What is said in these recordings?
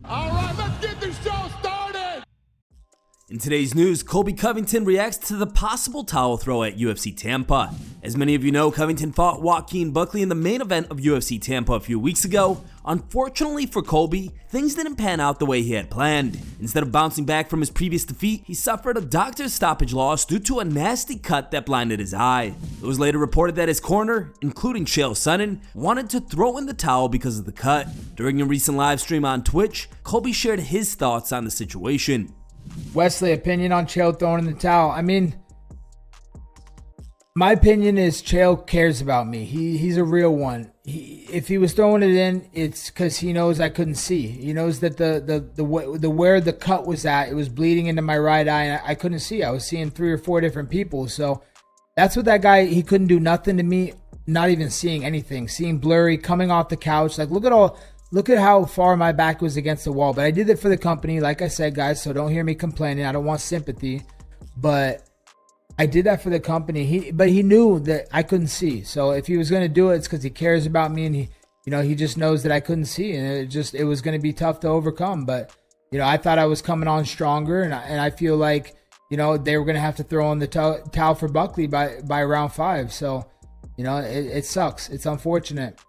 All right, let's get this show started. In today's news, Colby Covington reacts to the possible towel throw at UFC Tampa. As many of you know, Covington fought Joaquin Buckley in the main event of UFC Tampa a few weeks ago. Unfortunately for Colby, things didn't pan out the way he had planned. Instead of bouncing back from his previous defeat, he suffered a doctor's stoppage loss due to a nasty cut that blinded his eye. It was later reported that his corner, including Chael Sonnen, wanted to throw in the towel because of the cut. During a recent live stream on Twitch, Colby shared his thoughts on the situation. Wesley, opinion on Chael throwing in the towel. I mean, my opinion is Chael cares about me. He's a real one. If he was throwing it in, it's because he knows I couldn't see. He knows that the where the cut was at, it was bleeding into my right eye, and I couldn't see. I was seeing 3 or 4 different people. So that's what that guy, he couldn't do nothing to me, not even seeing anything, seeing blurry, coming off the couch. Like, look at how far my back was against the wall. But I did it for the company, like I said, guys, so don't hear me complaining. I don't want sympathy. But I did that for the company. But he knew that I couldn't see. So if he was going to do it, it's because he cares about me, and he just knows that I couldn't see, and it was going to be tough to overcome. But I thought I was coming on stronger, and I feel like they were going to have to throw in the towel for Buckley by round 5. So it sucks. It's unfortunate.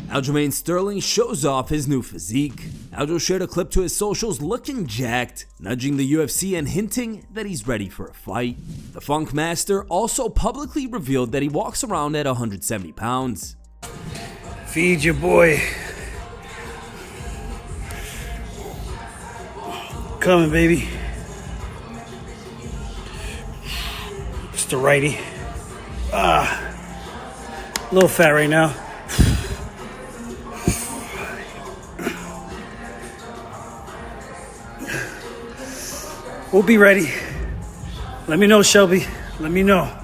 Aljamain Sterling shows off his new physique. Aljo shared a clip to his socials looking jacked, nudging the UFC and hinting that he's ready for a fight. The Funk Master also publicly revealed that he walks around at 170 pounds. Feed your boy. Coming, baby. Just a righty. A little fat right now. We'll be ready. Let me know, Shelby. Let me know.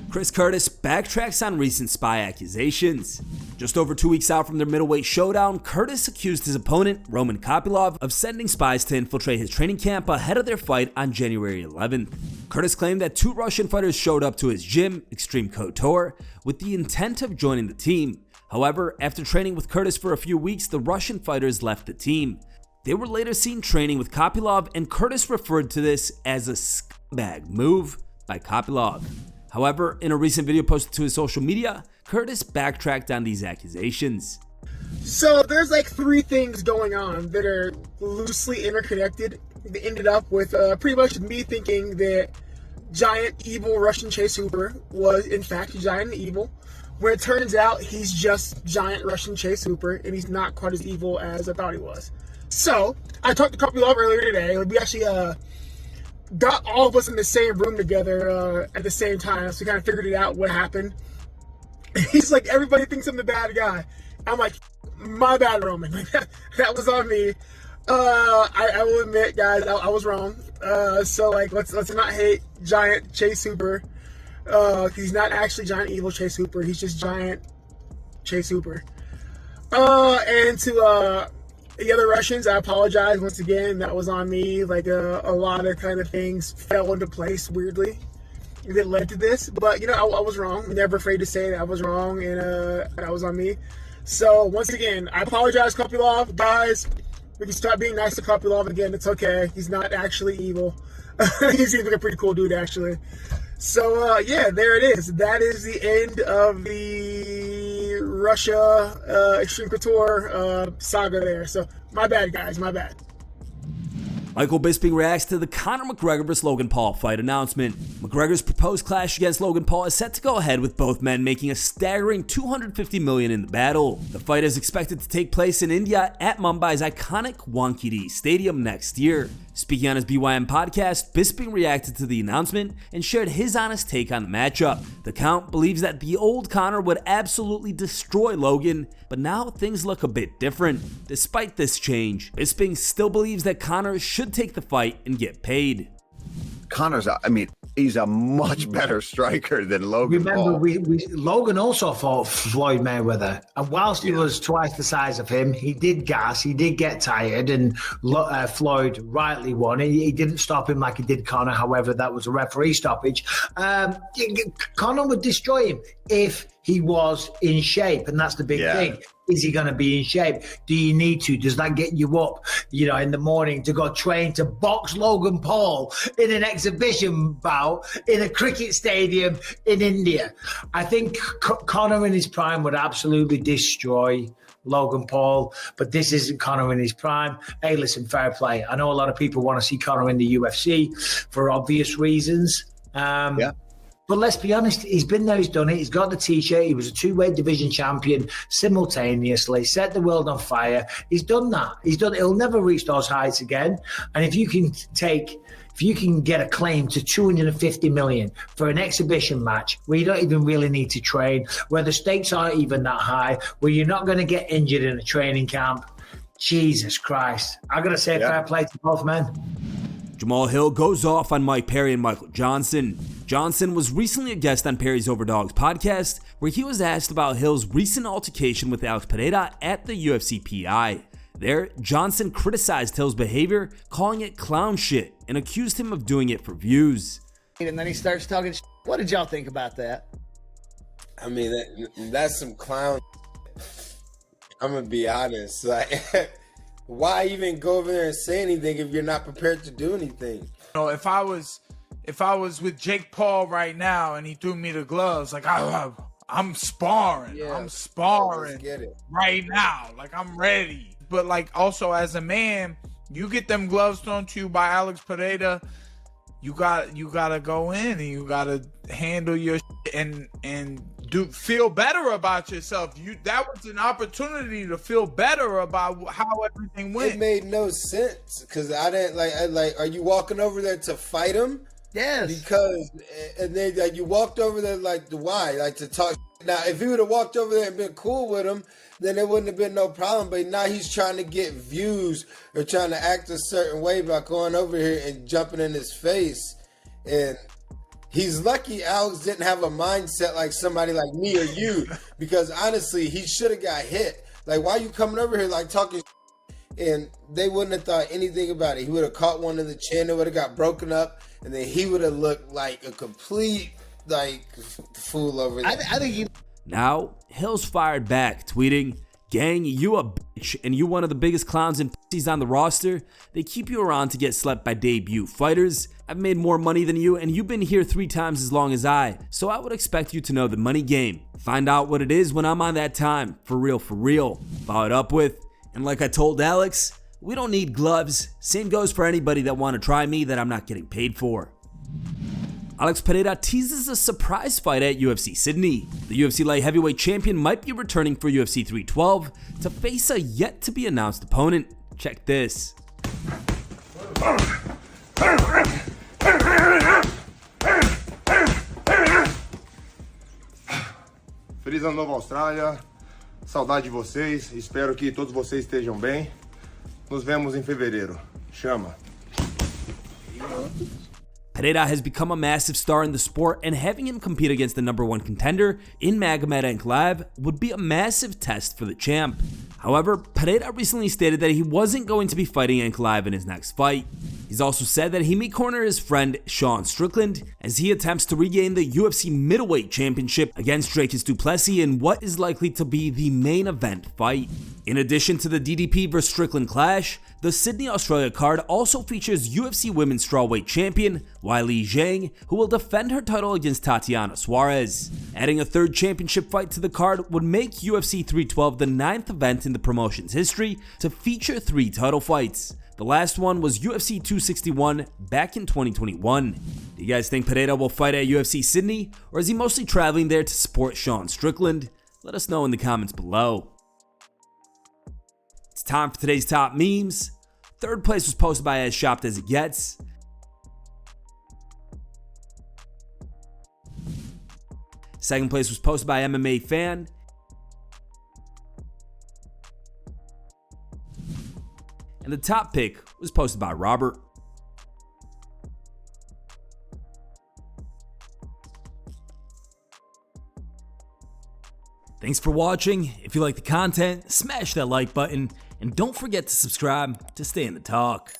Chris Curtis backtracks on recent spy accusations. Just over 2 weeks out from their middleweight showdown, Curtis accused his opponent, Roman Kopylov, of sending spies to infiltrate his training camp ahead of their fight on January 11th. Curtis claimed that 2 Russian fighters showed up to his gym, Extreme Couture, with the intent of joining the team. However, after training with Curtis for a few weeks, the Russian fighters left the team. They were later seen training with Kopylov, and Curtis referred to this as a scumbag move by Kopylov. However, in a recent video posted to his social media, Curtis backtracked on these accusations. So there's like 3 things going on that are loosely interconnected. They ended up with pretty much me thinking that giant evil Russian Chase Hooper was in fact giant and evil, when it turns out he's just giant Russian Chase Hooper, and he's not quite as evil as I thought he was. So, I talked to Kopylov earlier today. We actually got all of us in the same room together at the same time, so we kind of figured it out what happened. He's like, everybody thinks I'm the bad guy. I'm like, my bad, Roman. That was on me. I will admit, guys, I was wrong. So, like, let's not hate giant Chase Hooper. He's not actually giant evil Chase Hooper. He's just giant Chase Hooper. And to the other Russians, I apologize once again. That was on me. Like a lot of kind of things fell into place weirdly that led to this. But I was wrong. I'm never afraid to say that I was wrong, and that was on me. So once again, I apologize, Kopylov. Guys, we can start being nice to Kopylov again. It's okay. He's not actually evil. He's even a pretty cool dude, actually. So yeah, there it is. That is the end of the Russia Extreme Couture saga there. So my bad, guys, my bad. Michael Bisping reacts to the Conor McGregor vs. Logan Paul fight announcement. McGregor's proposed clash against Logan Paul is set to go ahead, with both men making a staggering $250 million in the battle. The fight is expected to take place in India at Mumbai's iconic Wankhede Stadium next year. Speaking on his BYM podcast, Bisping reacted to the announcement and shared his honest take on the matchup. The Count believes that the old Conor would absolutely destroy Logan, but now things look a bit different. Despite this change, Bisping still believes that Conor should take the fight and get paid. Conor's, he's a much better striker than Logan Paul. Remember, Logan also fought Floyd Mayweather, and whilst he was twice the size of him, he did gas, he did get tired, and Floyd rightly won. He didn't stop him like he did Conor. However, that was a referee stoppage. Conor would destroy him if he was in shape, and that's the big thing. Is he going to be in shape? Do you need to? Does that get you up, in the morning to go train to box Logan Paul in an exhibition bout in a cricket stadium in India? I think Conor in his prime would absolutely destroy Logan Paul, but this isn't Conor in his prime. Hey, listen, fair play. I know a lot of people want to see Conor in the UFC for obvious reasons. But let's be honest, he's been there, he's done it. He's got the T-shirt. He was a two-weight division champion simultaneously, set the world on fire. He's done that. He'll never reach those heights again. And if you can get a claim to 250 million for an exhibition match where you don't even really need to train, where the stakes aren't even that high, where you're not going to get injured in a training camp, Jesus Christ. I got to say fair play to both men. Jamahal Hill goes off on Mike Perry and Michael Johnson. Johnson was recently a guest on Perry's Overdogs podcast, where he was asked about Hill's recent altercation with Alex Pereira at the UFC PI. There, Johnson criticized Hill's behavior, calling it clown shit, and accused him of doing it for views. And then he starts talking shit. What did y'all think about that? I mean, that's some clown shit. I'm gonna be honest. Like, why even go over there and say anything if you're not prepared to do anything? If I was with Jake Paul right now and he threw me the gloves, like I'm sparring. Yeah, I'm sparring get it. right now. Like, I'm ready. But like, also as a man, you get them gloves thrown to you by Alex Pereira, you gotta go in and you gotta handle your shit and feel better about yourself. That was an opportunity to feel better about how everything went. It made no sense because I didn't like. Are you walking over there to fight him? Yes. Because and then like you walked over there like to why? Like to talk. Now if he would have walked over there and been cool with him, then there wouldn't have been no problem. But now he's trying to get views or trying to act a certain way by going over here and jumping in his face. And he's lucky Alex didn't have a mindset like somebody like me or you, because honestly, he should have got hit. Like, why are you coming over here like talking? And they wouldn't have thought anything about it. He would have caught one in the chin, it would have got broken up, and then he would have looked like a complete fool over there. I think he. Now, Hill's fired back, tweeting, "Gang, you a bitch and you one of the biggest clowns and pussies on the roster. They keep you around to get slept by debut fighters. I've made more money than you and you've been here 3 times as long as I, so I would expect you to know the money game. Find out what it is when I'm on that time. For real, for real." Followed up with, "And like I told Alex, we don't need gloves. Same goes for anybody that want to try me that I'm not getting paid for." Alex Pereira teases a surprise fight at UFC Sydney. The UFC light heavyweight champion might be returning for UFC 312 to face a yet-to-be-announced opponent. Check this. Feliz Ano Novo, Austrália. Saudade de vocês. Espero que todos vocês estejam bem. Nos vemos em fevereiro. Chama. Pereira has become a massive star in the sport, and having him compete against the #1 contender in Magomed Ankalaev would be a massive test for the champ. However, Pereira recently stated that he wasn't going to be fighting Ankalaev in his next fight. He's also said that he may corner his friend Sean Strickland as he attempts to regain the UFC middleweight championship against Dricus du Plessis in what is likely to be the main event fight. In addition to the DDP vs Strickland clash, the Sydney, Australia card also features UFC Women's Strawweight Champion Weili Zhang, who will defend her title against Tatiana Suarez. Adding a 3rd championship fight to the card would make UFC 312 the 9th event in the promotion's history to feature 3 title fights. The last one was UFC 261 back in 2021. Do you guys think Pereira will fight at UFC Sydney, or is he mostly traveling there to support Sean Strickland? Let us know in the comments below. It's time for today's top memes. 3rd place was posted by As Shopped As It Gets. Second place was posted by MMA Fan. And the top pick was posted by Robert. Thanks for watching. If you like the content, smash that like button and don't forget to subscribe to stay in the talk.